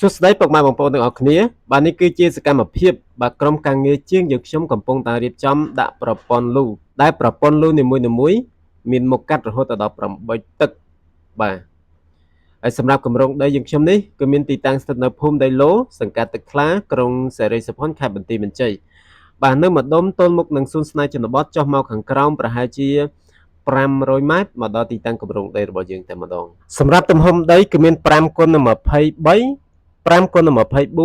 សួស្តីពុកម៉ែបងប្អូនទាំងអស់គ្នាបាទនេះគឺជាសកម្មភាពបាទក្រុមការងារជាងយើងខ្ញុំកំពុងតែរៀបចំដាក់ប្រព័ន្ធលូដែលប្រព័ន្ធលូនីមួយៗមានមុខកាត់រហូតដល់8ទឹកបាទហើយសម្រាប់គម្រោងដីយើងខ្ញុំនេះគឺមានទីតាំងស្ថិតនៅភូមិដីឡូសង្កាត់ទឹកថ្លាក្រុងសេរីសុផុនខេត្តបន្ទាយមានជ័យបាទនៅម្ដុំទល់មុខនឹងសួនស្នេហ៍ជនបទចុះមកខាងក្រោមប្រហែលជា500ម៉ែត្រមកដល់ទីតាំងគម្រោងដីរបស់យើងតែម្ដងសម្រាប់ទំហំដីគឺមាន5 × 23 5 × 24 5 × 25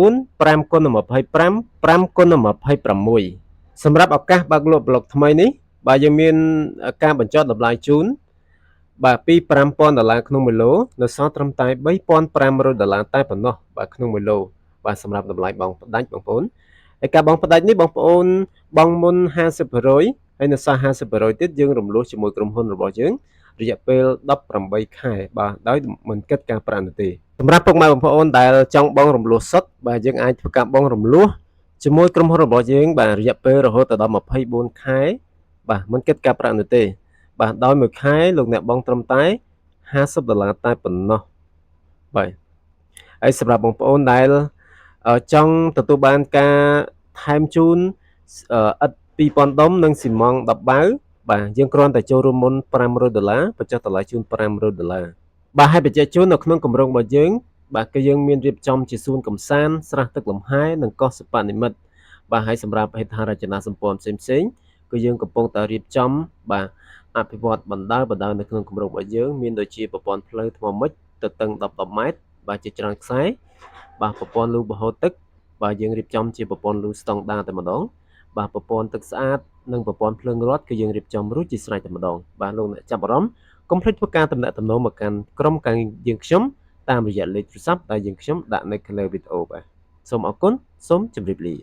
5 × 26សម្រាប់ឱកាសបើកលក់ប្លុកថ្មីនេះបាទយើងមានការបញ្ចុះតម្លៃជូនបាទពី$5000ក្នុង1ឡូនៅសល់ត្រឹមតែ$3500តែប៉ុណ្ណោះបាទក្នុង1ឡូបាទសម្រាប់តម្លៃបងផ្ដាច់បងប្អូនហើយការបងផ្ដាច់នេះបងប្អូនបង់មុន50%ហើយនៅសល់50%ទៀតយើងរំលោះជាមួយក្រុមហ៊ុនរបស់យើងរយៈពេល18ខែបាទដោយមិនគិតការប្រាក់នោះទេសម្រាប់ពុកម៉ែបងប្អូនដែលចង់បងរំលោះសុទ្ធបាទយើងអាចធ្វើការបងរំលោះជាមួយក្រុមហ៊ុនរបស់យើងបាទរយៈពេលរហូតដល់24ខែបាទមិនគិតការប្រាក់នោះទេបាទដោយមួយខែលោកអ្នកបងត្រឹមតែ$50តែប៉ុណ្ណោះបាទហើយសម្រាប់បងប្អូនដែលចង់ទទួលបានការថែមជូនឥដ្ឋ2000ដុំនិងស៊ីម៉ង10បាវបាទយើងគ្រាន់តែចូលរួមមុន$500បញ្ចុះតម្លៃជូន$500បាទហើយបច្ចេកជូននៅក្នុងគម្រោងរបស់យើងបាទគឺយើងមានរៀបចំជាសួនកំសាន្តស្រះទឹកលំហែនិងកោះសិប្បនិមិត្តបាទហើយសម្រាប់ហេដ្ឋារចនាសម្ព័ន្ធផ្សេងៗគឺយើងកំពុងតែរៀបចំបាទអភិវឌ្ឍបណ្ដាលនៅក្នុងគម្រោងរបស់យើងមានដូចជាប្រព័ន្ធផ្លូវថ្មមិចទទឹង10ម៉ែត្របាទជាច្រើនខ្សែបាទប្រព័ន្ធលូបង្ហូរទឹកបាទយើងរៀបចំជាប្រព័ន្ធលូស្តង់ដារតែម្ដងបាទប្រព័ន្ធទឹកស្អាតនិងប្រព័ន្ធភ្លើងរដ្ឋគឺយើងរៀបចំរួចជាស្រេចតែម្ដងបាទលោកអ្នកចាប់អារម្មណ៍កុំភ្លេចធ្វើការទំនាក់ទំនងមកកាន់ក្រុមការងារយើងខ្ញុំតាមរយៈលេខទូរស័ព្ទដែលយើងខ្ញុំដាក់នៅខាងលើវីដេអូបាទសូមអរគុណសូមជម្រាបលា